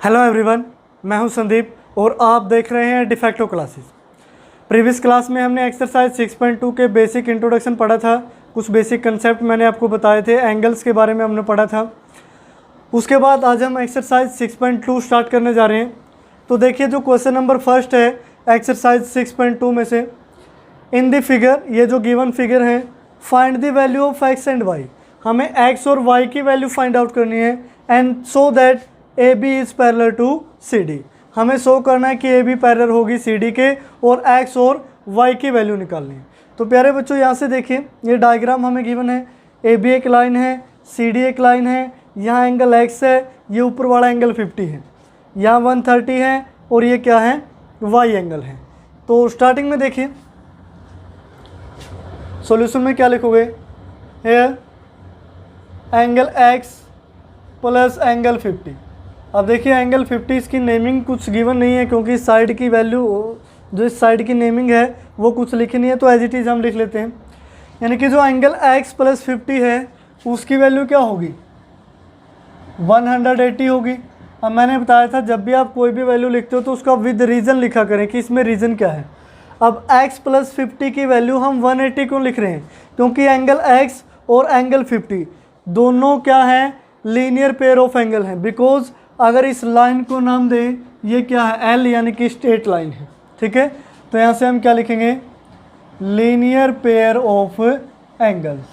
Hello everyone, मैं हूं संदीप और आप देख रहे हैं डिफेक्टो क्लासेस। प्रीवियस क्लास में हमने एक्सरसाइज 6.2 के बेसिक इंट्रोडक्शन पढ़ा था। कुछ बेसिक कंसेप्ट मैंने आपको बताए थे, एंगल्स के बारे में हमने पढ़ा था। उसके बाद आज हम एक्सरसाइज 6.2 स्टार्ट करने जा रहे हैं। तो देखिए, जो क्वेश्चन नंबर फर्स्ट है एक्सरसाइज 6.2 में से, इन द फिगर, ये जो गिवन फिगर है, find the value of X and Y. हमें एक्स और वाई की वैल्यू फाइंड आउट करनी है and so that A B is parallel to C D. हमें शो करना है कि ए बी पैरेलल होगी सी डी के और एक्स और वाई की वैल्यू निकालनी है। तो प्यारे बच्चों, यहाँ से देखिए, ये डायग्राम हमें गिवन है। ए बी एक लाइन है, सी डी एक लाइन है, यहाँ एंगल एक्स है, ये ऊपर वाला एंगल 50 है, यहाँ 130 है और ये क्या है, वाई एंगल है। तो स्टार्टिंग में देखिए, सॉल्यूशन में क्या लिखोगे, here angle X plus angle 50। अब देखिए, एंगल 50 इसकी नेमिंग कुछ गिवन नहीं है, क्योंकि साइड की वैल्यू, जो इस साइड की नेमिंग है वो कुछ लिखी नहीं है, तो एज इट इज़ हम लिख लेते हैं। यानी कि जो एंगल x प्लस 50 है उसकी वैल्यू क्या होगी, 180 होगी। अब मैंने बताया था, जब भी आप कोई भी वैल्यू लिखते हो तो उसका विद रीज़न लिखा करें कि इसमें रीज़न क्या है। अब x प्लस 50 की वैल्यू हम 180 क्यों लिख रहे हैं, क्योंकि एंगल x और एंगल 50 दोनों क्या हैं, लीनियर पेयर ऑफ एंगल हैं। बिकॉज अगर इस लाइन को नाम दें, ये क्या है, L यानी कि स्ट्रेट लाइन है, ठीक है। तो यहाँ से हम क्या लिखेंगे, लीनियर पेयर ऑफ एंगल्स,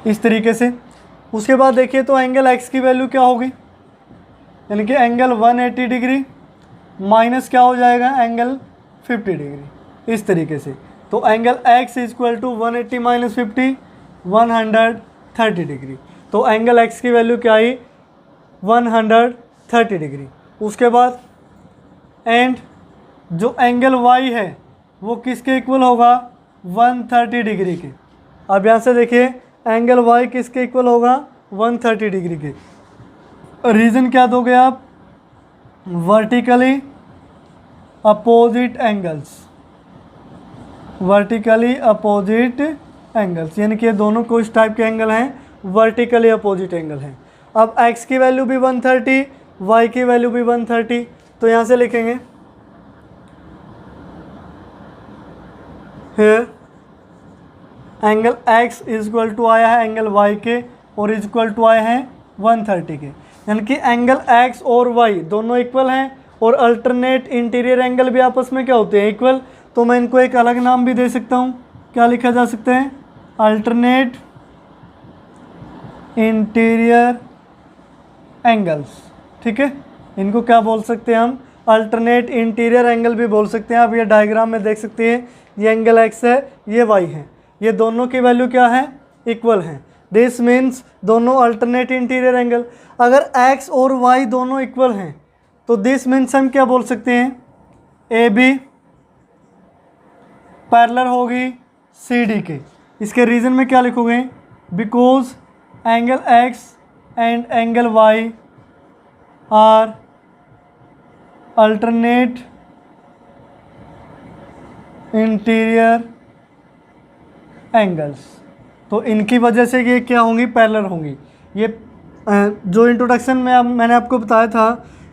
इस तरीके से। उसके बाद देखिए, तो एंगल x की वैल्यू क्या होगी, यानी कि एंगल 180 डिग्री माइनस क्या हो जाएगा, एंगल 50 डिग्री, इस तरीके से। तो angle x equal to 180 minus 50, 130 degree. तो एंगल x की वैल्यू क्या आई, 130 डिग्री। उसके बाद एंड जो एंगल y है वो किसके इक्वल होगा, 130 डिग्री के। अब यहाँ से देखिए, एंगल y किसके इक्वल होगा, 130 डिग्री के। रीज़न क्या दोगे आप, vertically opposite angles, vertically opposite angles, यानी कि ये दोनों कुछ टाइप के एंगल हैं, वर्टिकली अपोजिट एंगल हैं। अब x की वैल्यू भी 130, y की वैल्यू भी 130, तो यहाँ से लिखेंगे here angle x equal to आया है एंगल y के और इक्वल टू आए हैं 130 के। यानी कि एंगल x और y दोनों इक्वल हैं और अल्टरनेट इंटीरियर एंगल भी आपस में क्या होते हैं, इक्वल। तो मैं इनको एक अलग नाम भी दे सकता हूँ, क्या लिखा जा सकता है, अल्टरनेट इंटीरियर एंगल्स, ठीक है। इनको क्या बोल सकते हैं हम, अल्टरनेट इंटीरियर एंगल भी बोल सकते हैं। आप ये डायग्राम में देख सकते हैं, ये एंगल x है, ये y है, ये दोनों की वैल्यू क्या है, इक्वल हैं। दिस मीन्स दोनों अल्टरनेट इंटीरियर एंगल। अगर x और y दोनों इक्वल हैं तो दिस मीन्स हम क्या बोल सकते हैं, ए बी पैरेलल होगी सी डी के। इसके रीज़न में क्या लिखोगे, because angle x and angle y are alternate interior angles. तो इनकी वजह से ये क्या होंगी, पैरेलल होंगी। ये जो इंट्रोडक्शन में मैंने आपको बताया था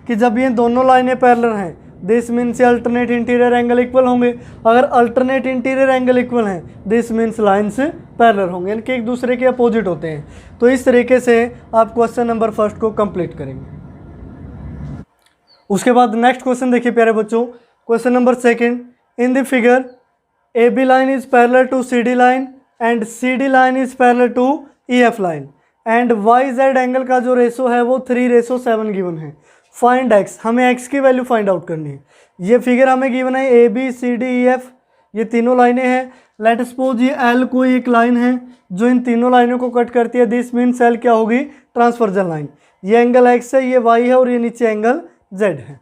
कि जब ये दोनों लाइनें पैरेलल हैं, this means alternate interior angle equal होंगे। अगर अल्टरनेट इंटीरियर एंगल इक्वल हैं, दिस मीन्स लाइन्स पैरेलल होंगे, यानी कि एक दूसरे के अपोजिट होते हैं। तो इस तरीके से आप क्वेश्चन नंबर फर्स्ट को कंप्लीट करेंगे। उसके बाद नेक्स्ट क्वेश्चन देखिए प्यारे बच्चों, question number second, in the figure A B line is parallel to C D line and C D line is parallel to E F line and Y Z angle का जो ratio है वो 3:7 given है। Find x, हमें x की value find out करनी है। ये फिगर हमें गिवन है, A B C D E F, ये तीनों लाइनें हैं। लेट सपोज ये L कोई एक लाइन है जो इन तीनों लाइनों को कट करती है, दिस मीन्स L क्या होगी, ट्रांसवर्जल लाइन। ये एंगल x है, ये y है और ये नीचे एंगल z है।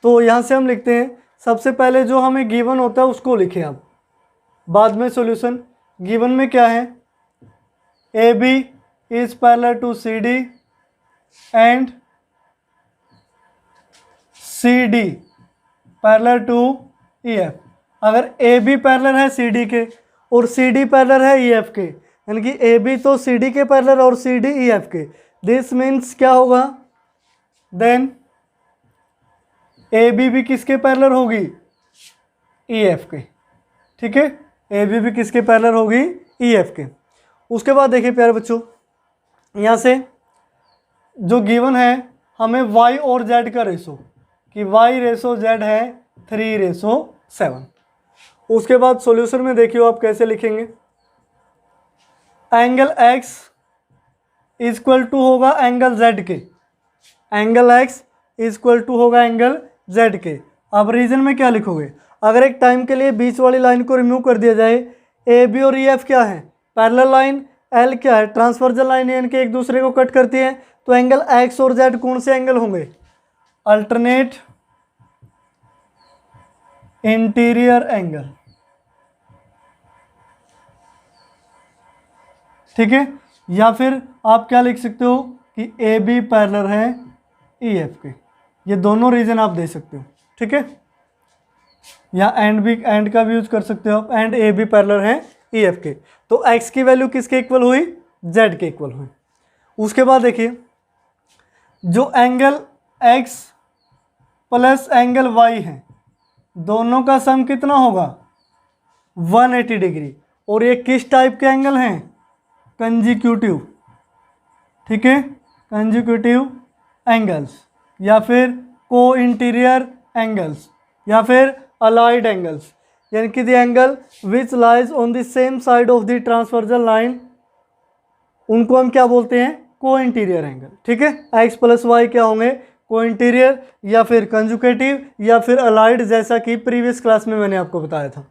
तो यहाँ से हम लिखते हैं, सबसे पहले जो हमें गिवन होता है उसको लिखें आप, बाद में सॉल्यूशन। गिवन में क्या है, A B is parallel to C D and C D parallel to E F. अगर ए बी पैरेलल है सी डी के और सी डी पैरेलल है ई एफ के, यानी कि ए बी तो सी डी के पैरेलल और सी डी ई एफ के। दिस मीन्स क्या होगा, देन ए बी भी किसके पैरेलल होगी, ई एफ के। ठीक है, ए बी भी किसके पैरेलल होगी, ई एफ के। उसके बाद देखिए प्यारे बच्चों, यहाँ से जो गिवन है हमें y और z का रेशो, कि y रेशो z है 3:7। उसके बाद सॉल्यूशन में देखिए आप कैसे लिखेंगे, एंगल x इक्वल टू होगा एंगल z के, एंगल x इक्वल टू होगा एंगल z के। अब रीजन में क्या लिखोगे, अगर एक टाइम के लिए बीच वाली लाइन को रिमूव कर दिया जाए, ए बी और ई एफ क्या है, पैरेलल लाइन, एल क्या है, ट्रांसवर्जल लाइन, यानी कि एक दूसरे को कट करती है, तो एंगल एक्स और जेड कौन से एंगल होंगे, अल्टरनेट इंटीरियर एंगल। ठीक है, या फिर आप क्या लिख सकते हो कि ए बी पैरेलल है ई एफ के, ये दोनों रीजन आप दे सकते हो। ठीक है, या एंड भी, एंड का भी यूज कर सकते हो आप, एंड ए बी पैरेलल है ई एफ के। तो x की वैल्यू किसके इक्वल हुई, z के इक्वल हुई। उसके बाद देखिए, जो angle x plus angle y है, दोनों का सम कितना होगा, 180 डिग्री। और ये किस टाइप के एंगल हैं, कंजिक्यूटिव। ठीक है, कंजिक्यूटिव एंगल्स, या फिर को इंटीरियर एंगल्स, या फिर अलाइड एंगल्स, यानी कि the angle which lies on the same side of the transversal line, उनको हम क्या बोलते हैं, को इंटीरियर एंगल। ठीक है, x प्लस वाई क्या होंगे, को इंटीरियर, या फिर कंजुकेटिव, या फिर अलाइड, जैसा कि प्रीवियस क्लास में मैंने आपको बताया था।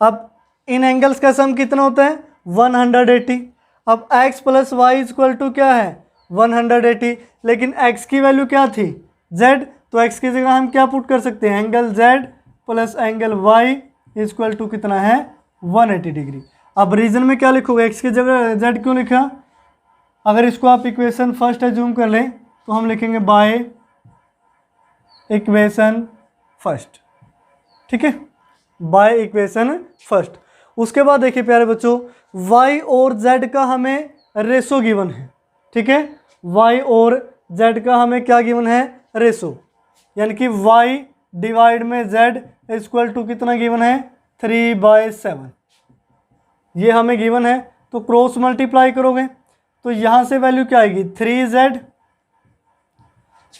अब इन एंगल्स का सम कितना होता है, 180। अब x plus Y equal to क्या है, 180, लेकिन x की वैल्यू क्या थी, z, तो x की जगह हम क्या पुट कर सकते हैं, angle z plus angle y equal to कितना है, 180 डिग्री। अब रीजन में क्या लिखोगे, x की जगह z क्यों लिखा, अगर इसको आप इक्वेशन फर्स्ट एज्यूम कर लें तो हम लिखेंगे बाय इक्वेशन फर्स्ट। ठीक है, बाय इक्वेशन फर्स्ट। उसके बाद देखिए प्यारे बच्चों, y और z का हमें रेशो गिवन है। ठीक है, y और z का हमें क्या गिवन है, रेशो, यानी कि y डिवाइड में z इक्वल टू कितना गिवन है, 3/7। ये हमें गिवन है, तो क्रॉस मल्टीप्लाई करोगे तो यहाँ से वैल्यू क्या आएगी, 3z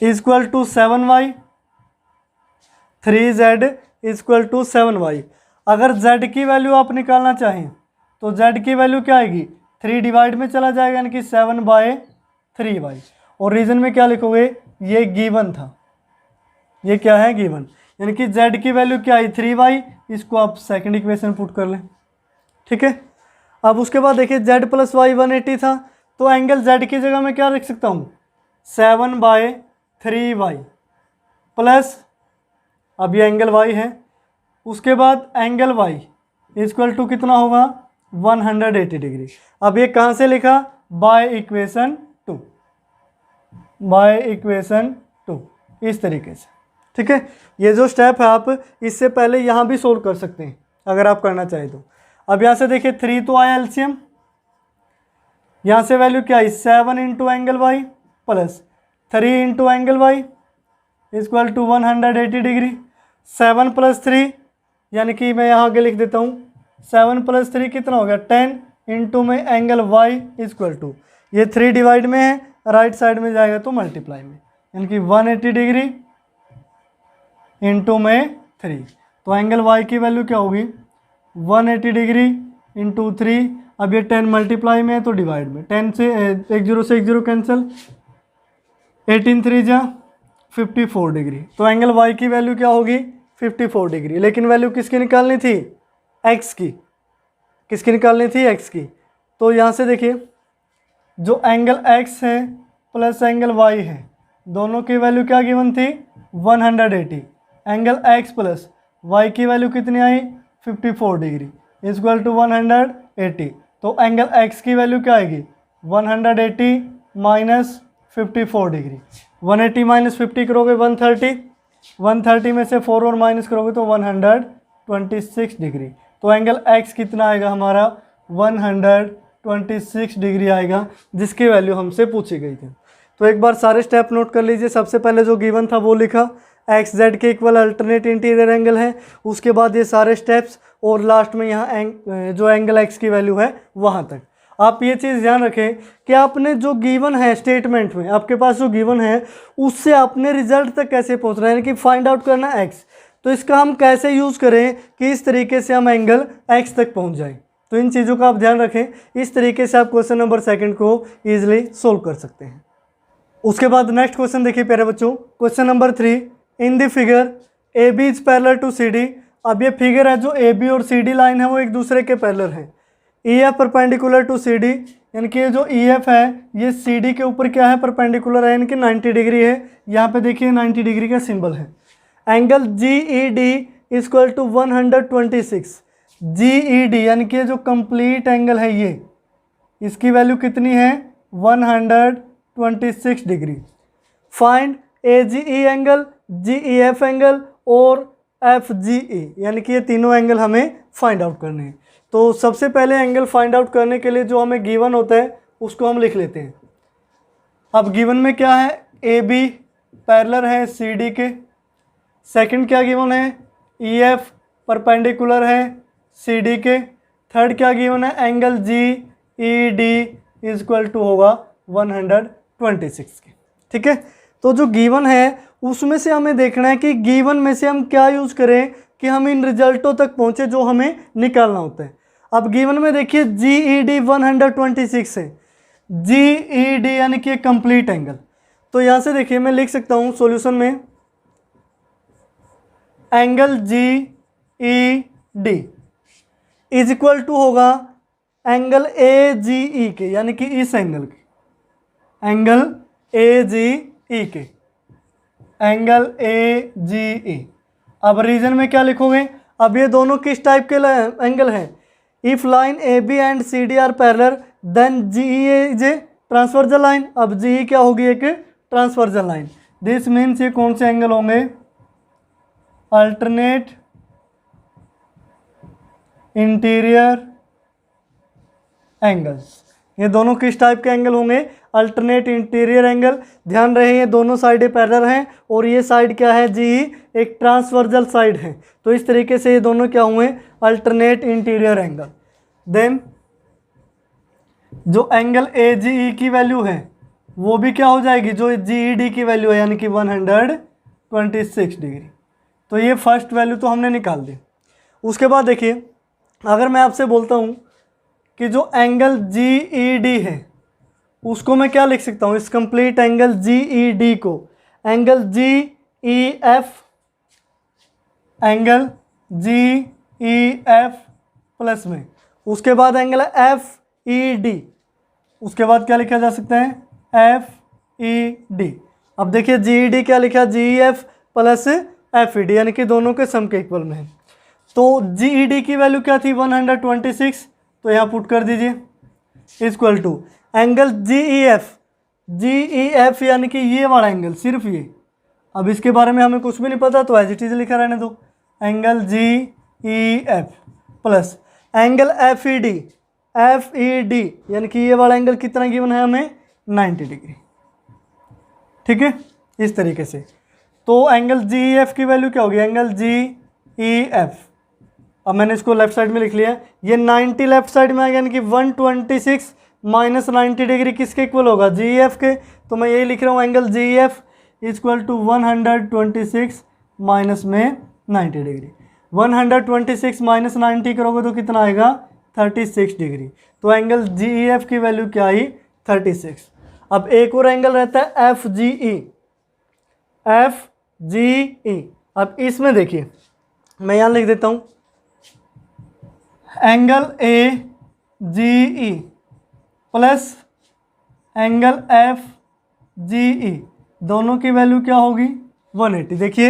equal to 7y, 3z equal to 7y। अगर z की वैल्यू आप निकालना चाहें तो z की वैल्यू क्या आएगी, 3 डिवाइड में चला जाएगा, यानी कि 7/3y। और रीजन में क्या लिखोगे, ये गिवन था, ये क्या है, गिवन, यानी कि z की वैल्यू क्या आई, 3y, इसको आप सेकंड इक्वेशन पुट कर लें। ठीक है, अब उसके बाद देखिए z प्लस वाई 180 था, तो एंगल z की जगह मैं क्या लिख सकता हूँ, 7/3y प्लस, अब ये एंगल y है, उसके बाद एंगल y इक्वल टू कितना होगा, 180 डिग्री। अब ये कहाँ से लिखा, बाय इक्वेशन 2, बाय इक्वेशन 2, इस तरीके से। ठीक है, ये जो स्टेप है आप इससे पहले यहाँ भी सोल्व कर सकते हैं अगर आप करना चाहें तो। अब यहाँ से देखिए 3 तो आया एलसीएम, यहाँ से वैल्यू क्या आई, 7 into angle Y plus 3 into angle Y equal to 180 degree. 7 plus 3, यानी कि मैं यहाँ आगे लिख देता हूँ, 7 प्लस 3 कितना हो गया, 10 इंटू में एंगल वाई इक्वल टू, ये 3 डिवाइड में है, राइट साइड में जाएगा तो मल्टीप्लाई में, यानी कि 180 डिग्री इंटू में 3। तो एंगल वाई की वैल्यू क्या होगी, 180 डिग्री इंटू 3। अब ये 10 मल्टीप्लाई में है तो डिवाइड में, 10 से 1 0 कैंसिल, 18 3 जा 54 डिग्री। तो एंगल वाई की वैल्यू क्या होगी, 54 डिग्री। लेकिन वैल्यू किसकी निकालनी थी, एक्स की, किसकी निकालनी थी, एक्स की। तो यहाँ से देखिए जो एंगल एक्स है प्लस एंगल वाई है, दोनों की वैल्यू क्या गिवन थी, 180। एंगल एक्स प्लस वाई की वैल्यू कितनी आई, 54 डिग्री इक्वल टू 180। तो एंगल एक्स की वैल्यू क्या आएगी, 180 माइनस 54 डिग्री। 180 माइनस 50 करोगे 130, 130 में से 4 और माइनस करोगे तो 126 डिग्री। तो एंगल एक्स कितना आएगा हमारा, 126 डिग्री आएगा, जिसकी वैल्यू हमसे पूछी गई थी। तो एक बार सारे स्टेप नोट कर लीजिए। सबसे पहले जो गिवन था वो लिखा, एक्स जेड के इक्वल अल्टरनेट इंटीरियर एंगल है। उसके बाद ये सारे स्टेप्स और लास्ट में यहाँ जो एंगल एक्स की वैल्यू है वहाँ तक। आप ये चीज़ ध्यान रखें कि आपने जो गिवन है स्टेटमेंट में, आपके पास जो गिवन है उससे आपने रिजल्ट तक कैसे पहुँचना है, यानी कि फाइंड आउट करना एक्स। तो इसका हम कैसे यूज़ करें कि इस तरीके से हम एंगल एक्स तक पहुँच जाए। तो इन चीज़ों का आप ध्यान रखें। इस तरीके से आप क्वेश्चन नंबर 2 को ईजिली सोल्व कर सकते हैं। उसके बाद नेक्स्ट क्वेश्चन देखिए प्यारे बच्चों, question number 3, in the figure A B is parallel to C D. अब ये फिगर है, जो ए बी और सी डी लाइन है वो एक दूसरे के पैरेलल हैं। E F perpendicular to C D, यानी कि जो ई एफ है ये सी डी के ऊपर क्या है, परपेंडिकुलर है, यानी कि 90 डिग्री है। यहाँ पे देखिए 90 डिग्री का सिंबल है। Angle G E D equal to 126। G E D यानी कि जो कंप्लीट एंगल है ये, इसकी वैल्यू कितनी है, 126 डिग्री। फाइंड ए G E angle, G E F angle और एफ जी ई, यानी कि ये तीनों एंगल हमें फाइंड आउट करने हैं। तो सबसे पहले एंगल फाइंड आउट करने के लिए जो हमें गिवन होता है उसको हम लिख लेते हैं। अब गिवन में क्या है, ए बी पैरेलल है सी डी के। सेकंड क्या गिवन है, ई एफ परपेंडिकुलर है सी डी के। थर्ड क्या गिवन है, angle G E D equal to होगा 126 के। ठीक है, तो जो गिवन है उसमें से हमें देखना है कि गिवन में से हम क्या यूज़ करें कि हम इन रिजल्टों तक पहुँचे जो हमें निकालना होता है। अब गिवन में देखिए जी ई डी 126 है, जी ई डी यानी कि कंप्लीट एंगल। तो यहाँ से देखिए मैं लिख सकता हूँ सॉल्यूशन में, angle G E D is equal to होगा एंगल ए जी ई के, यानी कि इस एंगल के, एंगल ए जी ई के, एंगल ए जी ई। अब रीजन में क्या लिखोगे, अब ये दोनों किस टाइप के एंगल हैं, if line A B and C D are parallel then G E is a transversal line. अब जी ई क्या होगी, एक ट्रांसवर्जल लाइन। दिस मीन्स ये कौन से एंगल होंगे, अल्टरनेट इंटीरियर एंगल्स। ये दोनों किस टाइप के एंगल होंगे, अल्टरनेट इंटीरियर एंगल। ध्यान रहे ये दोनों साइडें पैरेलल हैं और ये साइड क्या है, जी एक ट्रांसवर्जल साइड है। तो इस तरीके से ये दोनों क्या हुए, अल्टरनेट इंटीरियर एंगल। देन जो एंगल ए जी ई की वैल्यू है वो भी क्या हो जाएगी, जो जी ई डी की वैल्यू है, यानी कि 126 डिग्री। तो ये फर्स्ट वैल्यू तो हमने निकाल दी। उसके बाद देखिए, अगर मैं आपसे बोलता हूँ कि जो एंगल जी ई डी है उसको मैं क्या लिख सकता हूँ, इस complete angle G E D को angle G E F, angle G E F plus में उसके बाद एंगल एफ ई डी, उसके बाद क्या लिखा जा सकता है, एफ ई डी। अब देखिए जी ई डी क्या लिखा, G E F plus F E D, यानी कि दोनों के सम के इक्वल में है। तो जी ई डी की वैल्यू क्या थी, 126, तो यहाँ पुट कर दीजिए equal to angle G E F, G E F यानी कि ये वाला एंगल, सिर्फ ये। अब इसके बारे में हमें कुछ भी नहीं पता तो एज इट इज लिखा रहने दो, angle G E F plus angle F E D, F E D यानी कि ये वाला एंगल कितना गिवन है हमें, 90 डिग्री। ठीक है, इस तरीके से। तो एंगल जी ई एफ की वैल्यू क्या होगी, एंगल जी ई एफ, अब मैंने इसको लेफ्ट साइड में लिख लिया, ये 90 लेफ्ट साइड में आएगा, यानी कि 126 माइनस 90 डिग्री किसके इक्वल होगा, जी एफ के। तो मैं यही लिख रहा हूँ, angle G F equal to 126 minus में 90 डिग्री। 126 माइनस 90 करोगे तो कितना आएगा, 36 डिग्री। तो एंगल जी एफ की वैल्यू क्या आई, 36। अब एक और एंगल रहता है F G E, F G ई। अब इसमें देखिए मैं यहाँ लिख देता हूँ, angle A G E plus angle F G E, दोनों की वैल्यू क्या होगी, 180। देखिए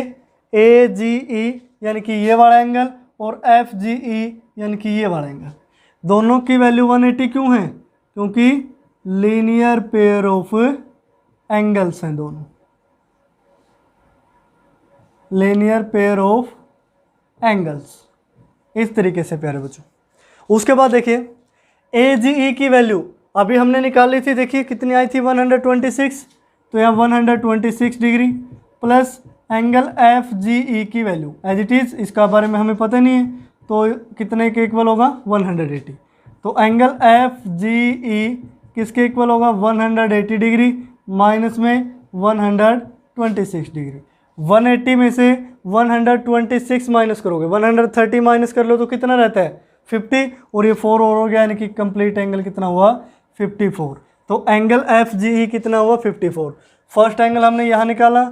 ए जी ई यानी कि ये वाला एंगल और एफ जी ई यानी कि ये वाला एंगल, दोनों की वैल्यू 180 क्यों है, क्योंकि लीनियर पेयर ऑफ एंगल्स हैं दोनों, लीनियर पेयर ऑफ एंगल्स। इस तरीके से प्यारे बच्चों। उसके बाद देखिए ए जी ई की वैल्यू अभी हमने निकाली थी, देखिए कितनी आई थी 126, तो यहाँ 126 degree plus angle F G E की वैल्यू एज इट इज़, इसका बारे में हमें पता नहीं है, तो कितने के इक्वल होगा 180। तो एंगल एफ जी ई किसके इक्वल होगा 180 डिग्री माइनस में 126 डिग्री। 180 में से 126 माइनस करोगे, 130 माइनस कर लो तो कितना रहता है 50, और ये 4 और हो गया, यानी कि कंप्लीट एंगल कितना हुआ 54। तो एंगल एफ जी ई कितना हुआ 54। फर्स्ट एंगल हमने यहाँ निकाला,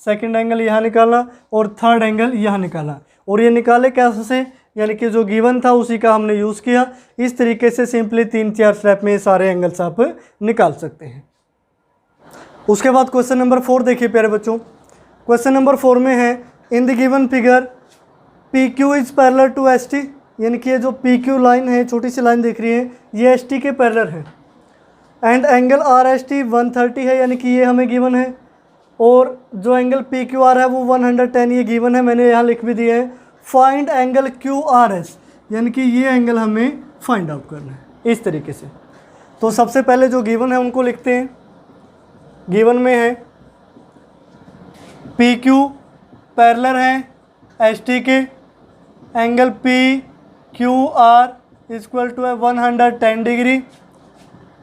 सेकंड एंगल यहाँ निकाला और थर्ड एंगल यहाँ निकाला, और ये निकाले कैसे, यानी कि जो गिवन था उसी का हमने यूज़ किया। इस तरीके से सिंपली 3-4 स्टेप में सारे एंगल्स आप निकाल सकते हैं। उसके बाद क्वेश्चन नंबर 4 देखिए प्यारे बच्चों। क्वेश्चन नंबर 4 में है in the given figure P Q is parallel to S T, यानी कि ये जो पी क्यू लाइन है, छोटी सी लाइन दिख रही है, ये एस टी के पैरेलल है, and angle R S T 130 है, यानी कि ये हमें गिवन है, और जो एंगल पी क्यू आर है वो 110 ये गिवन है, मैंने यहाँ लिख भी दिया है। Find angle Q R S, यानी कि ये एंगल हमें फाइंड आउट करना है इस तरीके से। तो सबसे पहले जो गिवन है उनको लिखते हैं। गिवन में है पी क्यू पैरेलल है एस टी के, angle P Q R equal to है 110 डिग्री,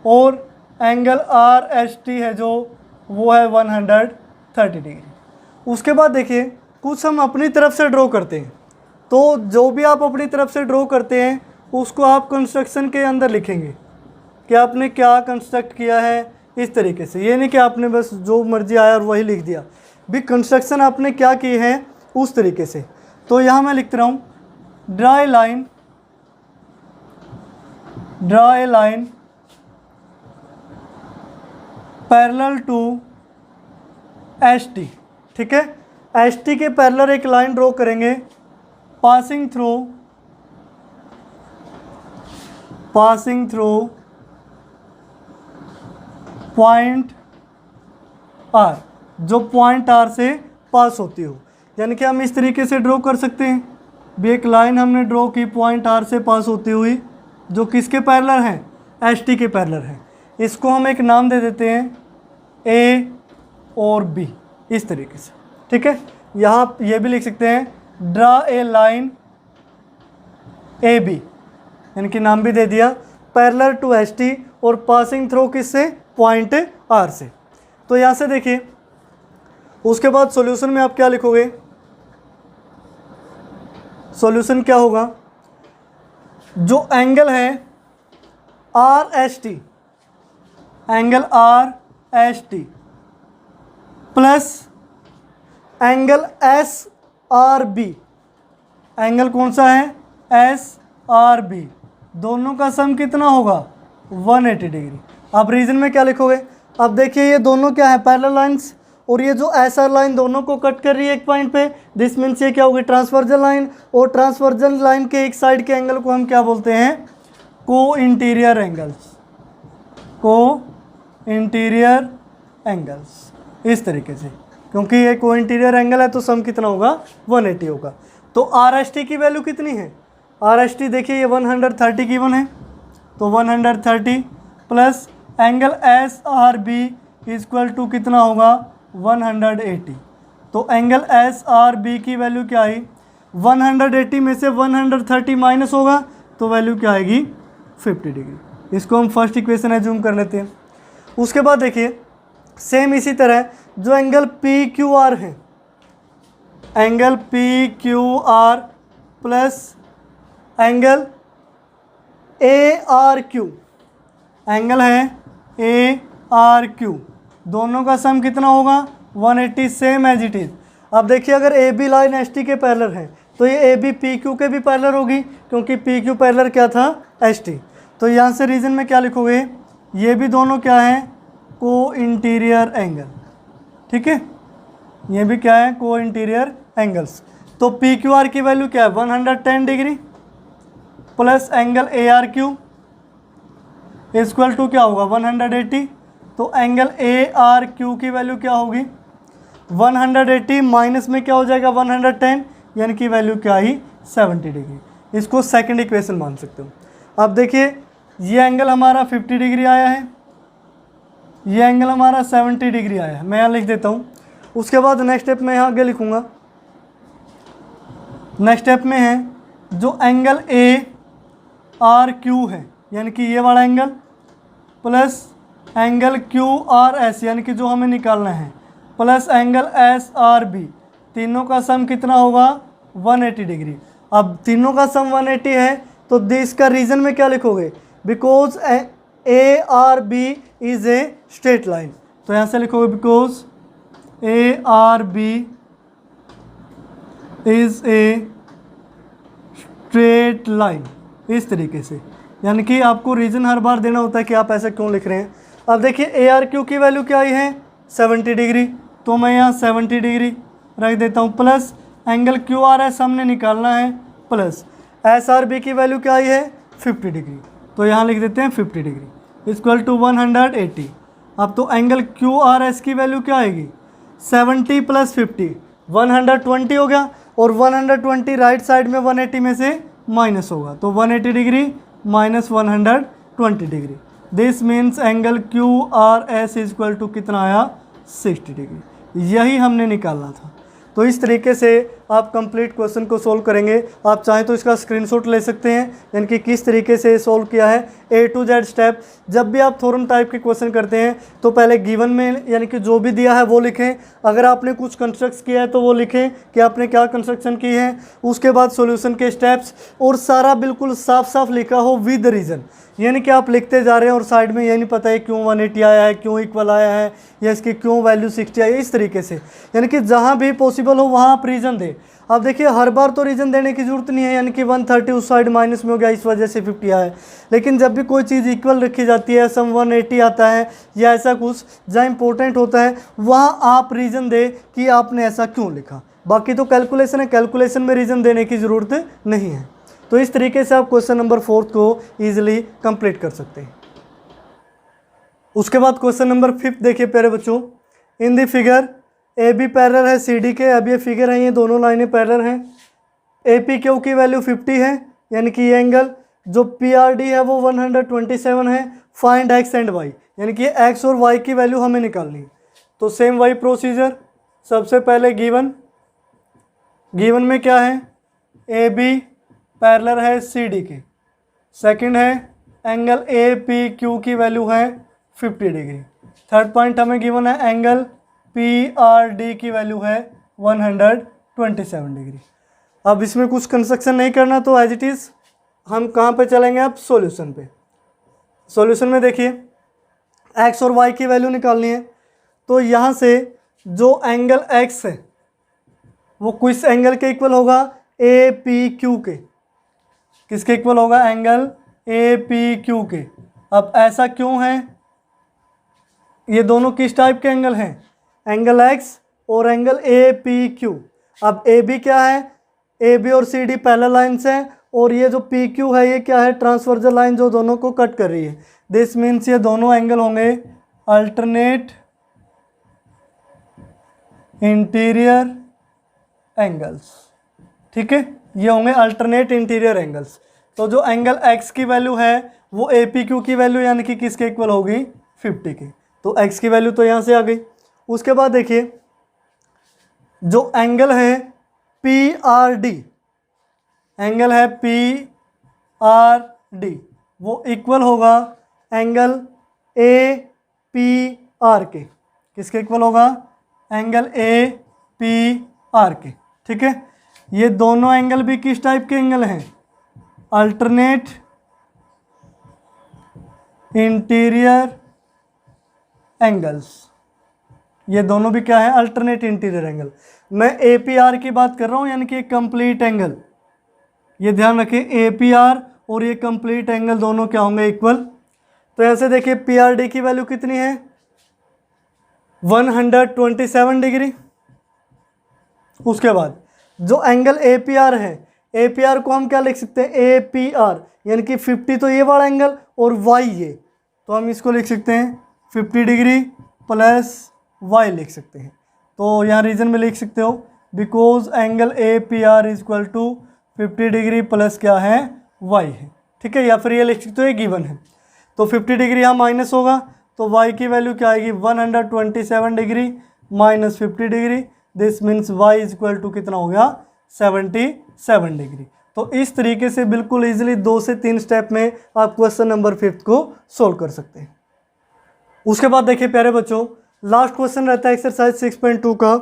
और एंगल आर एस टी है जो वो है 130 डिग्री। उसके बाद देखिए कुछ हम अपनी तरफ से ड्रॉ करते हैं, तो जो भी आप अपनी तरफ से ड्रॉ करते हैं उसको आप कंस्ट्रक्शन के अंदर लिखेंगे कि आपने क्या कंस्ट्रक्ट किया है, इस तरीके से। ये नहीं कि आपने बस जो मर्जी आया और वही लिख दिया, भी कंस्ट्रक्शन आपने क्या की है उस तरीके से। तो यहाँ मैं लिख रहा हूँ draw a line parallel to S T, ठीक है। एस टी के पैरेलल एक लाइन ड्रॉ करेंगे पासिंग थ्रू पॉइंट आर, जो पॉइंट आर से पास होती हो, यानी कि हम इस तरीके से ड्रॉ कर सकते हैं भी एक लाइन हमने ड्रॉ की पॉइंट आर से पास होती हुई, जो किसके पैरेलल है एस टी के पैरेलल है। इसको हम एक नाम दे देते हैं ए और बी, इस तरीके से, ठीक है। यहाँ ये भी लिख सकते हैं draw a line A B, यानी कि नाम भी दे दिया, पैरेलल टू एस टी और पासिंग थ्रू किससे पॉइंट आर से। तो यहाँ से देखिए उसके बाद सॉल्यूशन में आप क्या लिखोगे, सॉल्यूशन क्या होगा, जो एंगल है R S T, angle R S T plus angle S R B, angle कौन सा है एस आर बी, दोनों का सम कितना होगा 180 डिग्री। अब रीजन में क्या लिखोगे, अब देखिए ये दोनों क्या है पैरेलल लाइंस, और ये जो एस आर लाइन दोनों को कट कर रही है एक पॉइंट पे, दिस मीन्स ये क्या होगी ट्रांसवर्जल लाइन, और ट्रांसवर्जल लाइन के एक साइड के एंगल को हम क्या बोलते हैं को इंटीरियर एंगल्स, को इंटीरियर एंगल्स, इस तरीके से। क्योंकि ये को इंटीरियर एंगल है तो सम कितना होगा 180 होगा। तो आर एस टी की वैल्यू कितनी है, आर एस टी देखिए ये 130 गिवन है, तो 130 plus angle S R B equal to कितना होगा 180। तो एंगल एस आर बी की वैल्यू क्या आई 180 में से 130 माइनस होगा तो वैल्यू क्या आएगी 50 डिग्री। इसको हम फर्स्ट इक्वेशन एज्यूम कर लेते हैं। उसके बाद देखिए सेम इसी तरह जो एंगल पी क्यू आर है, angle P Q are plus angle A R Q, angle है ए आर क्यू, दोनों का सम कितना होगा 180, सेम एज इट इज़। अब देखिए अगर A B line S T के पैरेलल है तो ये ए बी पी क्यू के भी पैरेलल होगी, क्योंकि पी क्यू पैरेलल क्या था एस टी। तो यहाँ से रीजन में क्या लिखोगे, ये भी दोनों क्या है को इंटीरियर एंगल, ठीक है, ये भी क्या है को इंटीरियर एंगल्स। तो पी क्यू आर की वैल्यू क्या है 110 degree plus angle A R Q equal to क्या होगा 180। तो एंगल ए आर क्यू की वैल्यू क्या होगी 180 माइनस में क्या हो जाएगा 110, यानी कि वैल्यू क्या आई 70 डिग्री। इसको सेकंड इक्वेशन मान सकते हो। अब देखिए ये एंगल हमारा 50 डिग्री आया है, ये एंगल हमारा 70 डिग्री आया है। मैं यहाँ लिख देता हूँ। उसके बाद नेक्स्ट स्टेप में यहाँ आगे लिखूँगा। नेक्स्ट स्टेप में है जो एंगल ए आर क्यू है, यानी कि ये वाला angle, plus angle Q R S यानी कि जो हमें निकालना है, plus angle S R B, तीनों का सम कितना होगा 180 डिग्री। अब तीनों का सम 180 है तो इसका रीजन में क्या लिखोगे, because A R B is a straight line. तो यहाँ से लिखोगे because A R B is a straight line, इस तरीके से। यानी कि आपको रीज़न हर बार देना होता है कि आप ऐसा क्यों लिख रहे हैं। अब देखिए ए आर क्यू की वैल्यू क्या आई है 70 डिग्री, तो मैं यहाँ 70 डिग्री रख देता हूँ, plus angle Q R S हमने निकालना है, प्लस एस आर बी की वैल्यू क्या आई है 50 डिग्री, तो यहाँ लिख देते हैं 50 डिग्री इक्वल टू 180। अब तो एंगल क्यू आर एस की वैल्यू क्या आएगी 70 प्लस 50 120 हो गया, और 120 राइट साइड में 180 में से माइनस होगा, तो 180 degree minus 120 degree. This means angle Q R S equal to कितना आया 60 डिग्री। यही हमने निकालना था। तो इस तरीके से आप कंप्लीट क्वेश्चन को सोल्व करेंगे। आप चाहें तो इसका स्क्रीनशॉट ले सकते हैं, यानी कि किस तरीके से सोल्व किया है ए टू जेड स्टेप। जब भी आप थ्योरम टाइप के क्वेश्चन करते हैं तो पहले गिवन में यानी कि जो भी दिया है वो लिखें, अगर आपने कुछ कंस्ट्रक्ट किया है तो वो लिखें कि आपने क्या कंस्ट्रक्शन की है, उसके बाद सॉल्यूशन के स्टेप्स, और सारा बिल्कुल साफ साफ लिखा हो विद रीज़न। यानी कि आप लिखते जा रहे हैं और साइड में ये नहीं पता है क्यों 180 आया है, क्यों इक्वल आया है, या इसकी क्यों वैल्यू 60 आई है, इस तरीके से। यानी कि जहाँ भी पॉसिबल हो वहाँ आप रीज़न दें। अब देखिए हर बार तो रीज़न देने की ज़रूरत नहीं है, यानी कि 130 उस साइड माइनस में हो गया इस वजह से 50 आया है, लेकिन जब भी कोई चीज़ इक्वल रखी जाती है, सम 180 आता है या ऐसा कुछ जहाँ इंपॉर्टेंट होता है, वहाँ आप रीज़न दें कि आपने ऐसा क्यों लिखा। बाकी तो कैलकुलेशन है, कैलकुलेशन में रीज़न देने की ज़रूरत नहीं है। तो इस तरीके से आप क्वेश्चन नंबर 4 को ईजिली कंप्लीट कर सकते हैं। उसके बाद क्वेश्चन नंबर 5 देखिए प्यारे बच्चों, in the figure A B parallel है सी डी के। अब ये फिगर है, ये दोनों लाइनें पैरेलल हैं। ए पी क्यू की वैल्यू 50 है, यानी कि ये एंगल जो पी आर डी है वो 127 है। फाइंड एक्स एंड वाई, यानी कि एक्स और वाई की वैल्यू हमें निकालनी है। तो सेम वाई प्रोसीजर, सबसे पहले गिवन में क्या है, ए बी पैरेलल है सी डी के। सेकंड है एंगल ए पी क्यू की वैल्यू है 50 डिग्री। थर्ड पॉइंट हमें गिवन है एंगल पी आर डी की वैल्यू है 127 डिग्री। अब इसमें कुछ कंस्ट्रक्शन नहीं करना, तो एज इट इज़ हम कहाँ पे चलेंगे, अब सॉल्यूशन पे। सॉल्यूशन में देखिए एक्स और वाई की वैल्यू निकालनी है, तो यहाँ से जो एंगल एक्स है वो किस एंगल के इक्वल होगा, ए पी क्यू के। किसके इक्वल होगा, एंगल ए पी क्यू के। अब ऐसा क्यों है, ये दोनों किस टाइप के एंगल हैं, एंगल एक्स और एंगल ए पी क्यू। अब ए बी क्या है, ए बी और सी डी पैरेलल लाइन्स हैं, और ये जो पी क्यू है ये क्या है, ट्रांसवर्जल लाइन जो दोनों को कट कर रही है। दिस मीन्स ये दोनों एंगल होंगे अल्टरनेट इंटीरियर एंगल्स। ठीक है, ये होंगे अल्टरनेट इंटीरियर एंगल्स। तो जो एंगल एक्स की वैल्यू है वो ए पी क्यू की वैल्यू यानी कि किसके इक्वल होगी 50 की। तो एक्स की वैल्यू तो यहाँ से आ गई। उसके बाद देखिए जो एंगल है पी आर डी, एंगल है पी आर डी, वो इक्वल होगा एंगल ए पी आर के। किसके इक्वल होगा, एंगल ए पी आर के। ठीक है, ये दोनों एंगल भी किस टाइप के एंगल हैं, अल्टरनेट इंटीरियर एंगल्स। ये दोनों भी क्या है, अल्टरनेट इंटीरियर एंगल। मैं ए पी आर की बात कर रहा हूँ, यानी कि कंप्लीट एंगल। ये ध्यान रखें, ए पी आर और ये कंप्लीट एंगल दोनों क्या होंगे, इक्वल। तो ऐसे देखिए पी आर डी की वैल्यू कितनी है 127 डिग्री। उसके बाद जो एंगल ए पी आर है, ए पी आर को हम क्या लिख सकते हैं, ए पी आर यानी कि 50 तो ये वाला एंगल और वाई ये, तो हम इसको लिख सकते हैं 50 डिग्री प्लस वाई लिख सकते हैं। तो यहाँ रीजन में लिख सकते हो because angle A P R is equal to 50 degree plus क्या है, वाई है। ठीक है, या फिर ये लिख सकते हो ये गिवन है। तो 50 डिग्री यहाँ माइनस होगा, तो y की वैल्यू क्या आएगी 127 degree minus 50 degree, this means y is equal to कितना हो गया 77 डिग्री। तो इस तरीके से बिल्कुल ईजिली 2 से 3 स्टेप में आप क्वेश्चन नंबर 5 को सोल्व कर सकते हैं। उसके बाद देखिए प्यारे बच्चों, लास्ट क्वेश्चन रहता है एक्सरसाइज 6.2 का।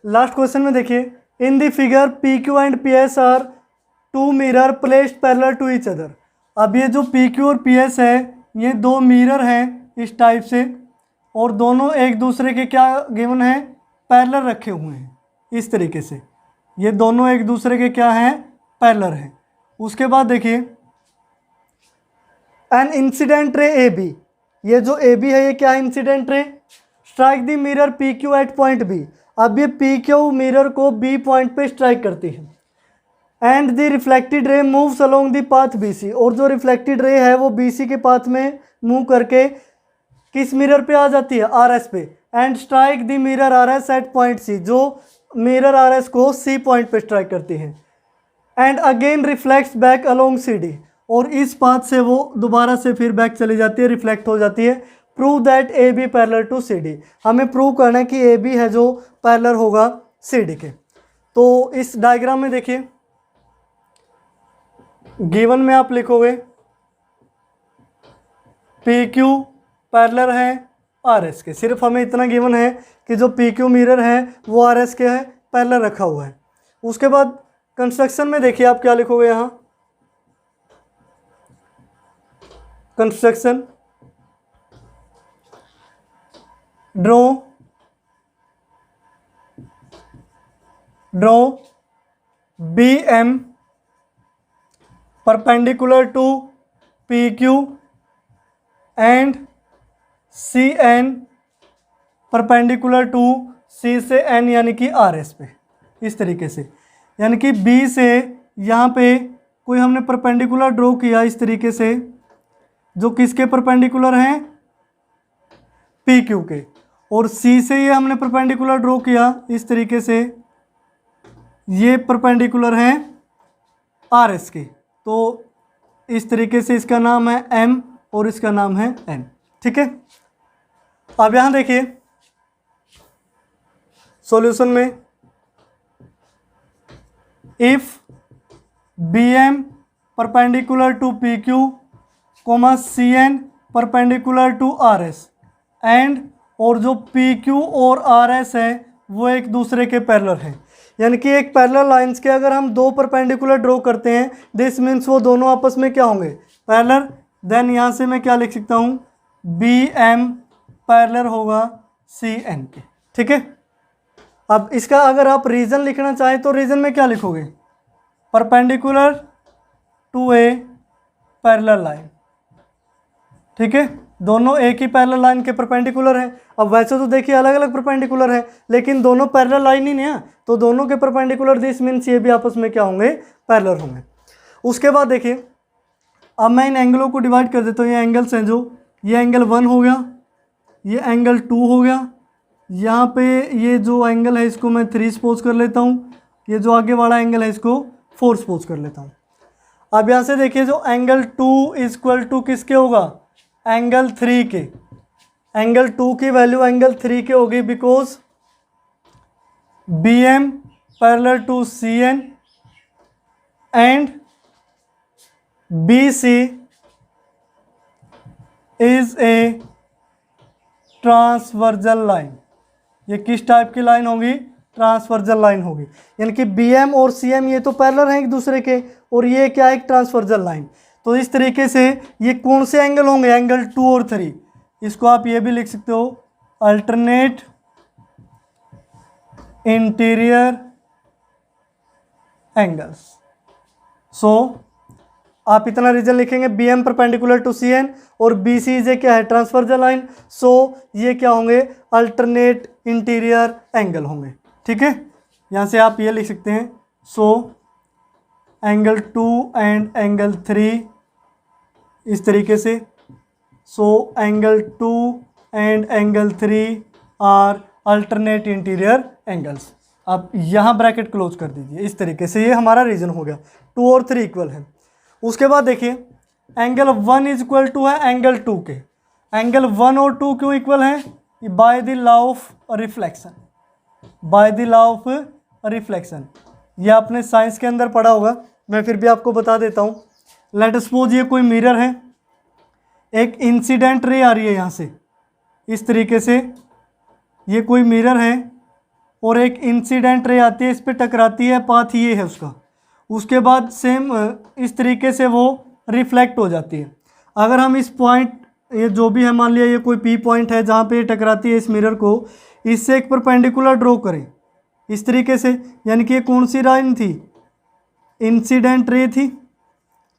लास्ट क्वेश्चन में देखिए, in the figure PQ and PS are two mirror placed parallel to each other. अब ये जो PQ और PS है ये दो मिरर हैं इस टाइप से, और दोनों एक दूसरे के क्या गिवन है पैरेलल रखे हुए हैं इस तरीके से, ये दोनों एक दूसरे के क्या हैं पैरेलल हैं। उसके बाद देखिए, एन इंसिडेंट रे AB, ये जो AB है ये क्या है incident ray, strike the mirror PQ at point B। अब ये PQ मिरर को B पॉइंट पे स्ट्राइक करती है, and the reflected ray moves along the path BC, और जो रिफ्लेक्टेड रे है वो BC के पाथ में मूव करके किस मिरर पे आ जाती है RS पे, and strike the mirror RS at point C, जो मिरर RS को C पॉइंट पे स्ट्राइक करती है, and again reflects back along CD, और इस पाथ से वो दोबारा से फिर बैक चली जाती है, रिफ्लेक्ट हो जाती है। Prove that AB parallel to CD, हमें प्रूव करना है कि AB है जो पैरेलल होगा CD के। तो इस डायग्राम में देखिए, गिवन में आप लिखोगे PQ पैरेलल है RS के, सिर्फ हमें इतना गिवन है कि जो PQ मिरर है वो RS के है पैरेलल रखा हुआ है। उसके बाद कंस्ट्रक्शन में देखिए आप क्या लिखोगे, यहाँ construction, draw BM perpendicular to PQ and CN perpendicular to C से N यानी कि RS पे, इस तरीके से। यानी कि B से यहाँ पे कोई हमने परपेंडिकुलर ड्रॉ किया इस तरीके से, जो किसके परपेंडिकुलर हैं PQ के, और C से ये हमने परपेंडिकुलर ड्रॉ किया इस तरीके से, ये परपेंडिकुलर हैं RS के। तो इस तरीके से इसका नाम है M और इसका नाम है N, ठीक है। अब यहाँ देखिए सॉल्यूशन में, if BM perpendicular to PQ, CN perpendicular to RS, and और जो PQ और RS है वो एक दूसरे के पैरेलल हैं, यानी कि एक पैरेलल लाइंस के अगर हम दो परपेंडिकुलर ड्रॉ करते हैं, दिस मीन्स वो दोनों आपस में क्या होंगे पैरेलल। देन यहाँ से मैं क्या लिख सकता हूँ BM पैरेलल होगा CN के, ठीक है। अब इसका अगर आप रीजन लिखना चाहें तो रीजन में क्या लिखोगे, perpendicular to a parallel line, ठीक है। दोनों एक ही पैरेलल लाइन के परपेंडिकुलर हैं। अब वैसे तो देखिए अलग अलग परपेंडिकुलर हैं, लेकिन दोनों पैरेलल लाइन ही नहीं है, तो दोनों के परपेंडिकुलर दिस मीन्स ये भी आपस में क्या होंगे पैरेलल होंगे। उसके बाद देखिए, अब मैं इन एंगलों को डिवाइड कर देता हूँ। ये एंगल्स हैं, जो ये एंगल 1 हो गया, ये एंगल 2 हो गया, यहाँ पे ये जो एंगल है इसको मैं 3 सपोज कर लेता हूँ, ये जो आगे वाला एंगल है इसको 4 सपोज कर लेता हूँ। अब यहाँ से देखिए, जो एंगल 2 इक्वल टू किसके होगा एंगल 3 के, एंगल 2 की वैल्यू एंगल 3 के होगी, because BM parallel to CN and BC is a transversal line. ये किस टाइप की लाइन होगी ट्रांसवर्जल लाइन होगी, यानी कि BM और CM ये तो पैरेलल हैं एक दूसरे के, और ये क्या है एक ट्रांसवर्जल लाइन। तो इस तरीके से ये कौन से एंगल होंगे एंगल 2 और 3, इसको आप ये भी लिख सकते हो अल्टरनेट इंटीरियर एंगल्स। सो आप इतना रीजन लिखेंगे, BM परपेंडिकुलर टू CN और BC ये क्या है ट्रांसवर्जल लाइन, सो ये क्या होंगे अल्टरनेट इंटीरियर एंगल होंगे, ठीक है। यहाँ से आप ये लिख सकते हैं, सो एंगल 2 एंड एंगल 3 इस तरीके से, so angle 2 and angle 3 are alternate interior angles. आप यहाँ ब्रैकेट क्लोज कर दीजिए इस तरीके से, ये हमारा रीजन हो गया 2 और 3 इक्वल है। उसके बाद देखिए एंगल 1 इज इक्वल टू है एंगल 2 के। एंगल 1 और 2 क्यों इक्वल हैं? By the law of reflection, by the law of reflection. ये आपने साइंस के अंदर पढ़ा होगा, मैं फिर भी आपको बता देता हूँ। लेट सपोज ये कोई मिरर है, एक इंसिडेंट रे आ रही है यहाँ से, इस तरीके से ये कोई मिरर है और एक इंसिडेंट रे आती है, इस पर टकराती है, पाथ ये है उसका। उसके बाद सेम इस तरीके से वो रिफ्लेक्ट हो जाती है। अगर हम इस पॉइंट, ये जो भी है, मान लिया ये कोई पी पॉइंट है जहाँ पे टकराती है इस मिरर को, इससे एक परपेंडिकुलर ड्रॉ करें इस तरीके से, यानी कि ये कौन सी लाइन थी? इंसिडेंट रे थी,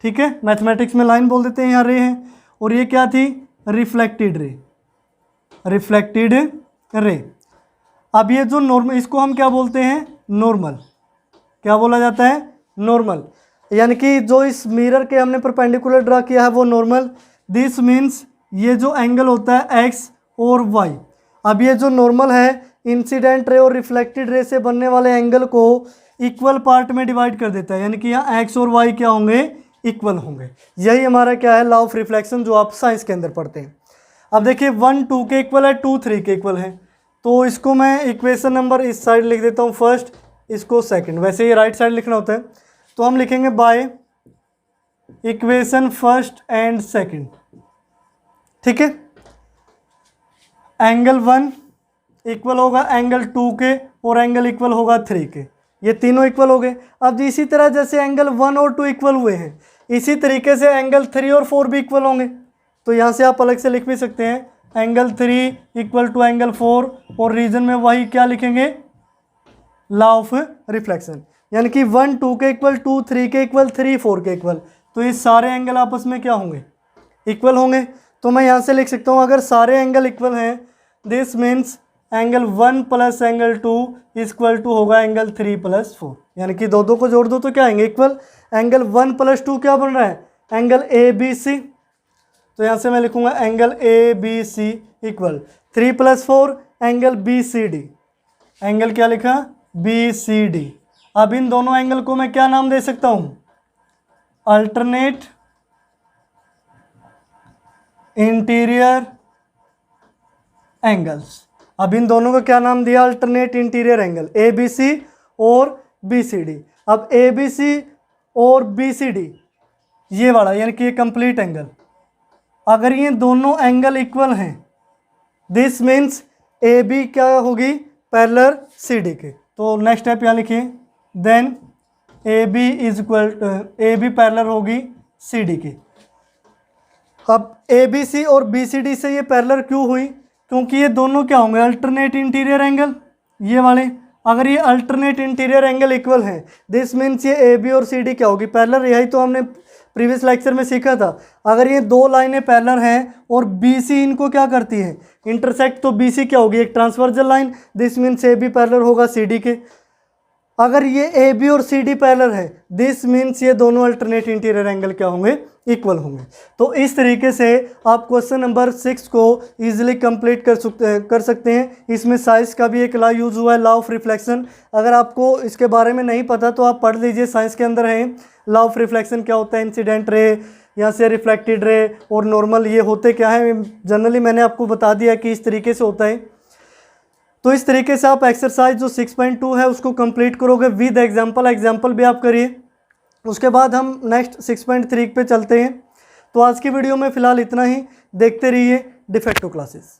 ठीक है, मैथमेटिक्स में लाइन बोल देते हैं, यहाँ रे है। और ये क्या थी? Reflected ray, reflected ray. अब ये जो नॉर्मल, इसको हम क्या बोलते हैं? नॉर्मल। क्या बोला जाता है? नॉर्मल। यानी कि जो इस मिरर के हमने परपेंडिकुलर ड्रा किया है वो नॉर्मल। दिस मीन्स ये जो एंगल होता है एक्स और वाई। अब ये जो नॉर्मल है इंसिडेंट रे और रिफ्लेक्टेड रे से बनने वाले एंगल को इक्वल पार्ट में डिवाइड कर देता है, यानी कि यहाँ एक्स और वाई क्या होंगे? इक्वल होंगे। यही हमारा क्या है? लॉ ऑफ रिफ्लेक्शन, जो आप साइंस के अंदर पढ़ते हैं। अब देखिए 1 2 के इक्वल है, 2 3 के इक्वल है, तो इसको मैं इक्वेशन नंबर इस साइड लिख देता हूँ फर्स्ट, इसको सेकंड। वैसे ये राइट साइड लिखना होता है, तो हम लिखेंगे by equation first and second, ठीक है। एंगल 1 इक्वल होगा एंगल 2 के और एंगल इक्वल होगा 3 के, ये तीनों इक्वल हो गए। अब इसी तरह जैसे एंगल 1 और 2 इक्वल हुए हैं, इसी तरीके से एंगल 3 और 4 भी इक्वल होंगे। तो यहाँ से आप अलग से लिख भी सकते हैं, एंगल 3 इक्वल टू एंगल 4, और रीजन में वही क्या लिखेंगे? Law of reflection. यानी कि 1 2 के इक्वल, 2 3 के इक्वल, 3 4 के इक्वल, तो ये सारे एंगल आपस में क्या होंगे? इक्वल होंगे। तो मैं यहाँ से लिख सकता हूँ, अगर सारे एंगल इक्वल हैं, this means angle 1 plus angle 2 equal to होगा एंगल 3 प्लस 4, यानी कि दो को जोड़ दो तो क्या आएंगे? इक्वल। एंगल 1 प्लस 2 क्या बन रहा है? Angle A B C. तो यहाँ से मैं लिखूंगा angle A B C equal 3 plus 4 angle B C D. Angle क्या लिखा? B C D. अब इन दोनों एंगल को मैं क्या नाम दे सकता हूँ? Alternate interior angles. अब इन दोनों को क्या नाम दिया? Alternate interior angle, A B C और बी सी डी। अब ए बी सी और बी सी डी ये वाला, यानी कि ये कंप्लीट एंगल, अगर ये दोनों एंगल इक्वल हैं, दिस मीन्स ए बी क्या होगी? पैरेलल सी डी के। तो नेक्स्ट स्टेप यहाँ लिखिए, then A B is equal, A B parallel होगी सी डी की। अब ए बी सी और बी सी डी से ये पैरेलल क्यों हुई? क्योंकि ये दोनों क्या होंगे? अल्टरनेट इंटीरियर एंगल, ये वाले। अगर ये अल्टरनेट इंटीरियर एंगल इक्वल हैं, दिस मीन्स ये ए बी और सी डी क्या होगी? पैरेलल। यही तो हमने प्रीवियस लेक्चर में सीखा था। अगर ये दो लाइनें पैरेलल हैं और बी सी इनको क्या करती है? इंटरसेक्ट, तो बी सी क्या होगी? एक transversal line, this means A B parallel होगा सी डी के। अगर ये ए बी और सी डी पैरेलल है, दिस मीन्स ये दोनों अल्टरनेट इंटीरियर एंगल क्या होंगे? इक्वल होंगे। तो इस तरीके से आप क्वेश्चन नंबर 6 को इजीली कंप्लीट कर सकते हैं। इसमें साइंस का भी एक लॉ यूज़ हुआ है, लॉ ऑफ रिफ्लेक्शन। अगर आपको इसके बारे में नहीं पता तो आप पढ़ लीजिए, साइंस के अंदर है लॉ ऑफ रिफ्लेक्शन क्या होता है, इंसिडेंट रे, यहाँ से रिफ्लेक्टेड रे और नॉर्मल, ये होते क्या है जनरली मैंने आपको बता दिया कि इस तरीके से होता है। तो इस तरीके से आप एक्सरसाइज जो 6.2 है उसको कंप्लीट करोगे विद एग्जाम्पल। एग्जाम्पल भी आप करिए, उसके बाद हम नेक्स्ट 6.3 पे चलते हैं। तो आज की वीडियो में फ़िलहाल इतना ही। देखते रहिए डिफेक्टो क्लासेस।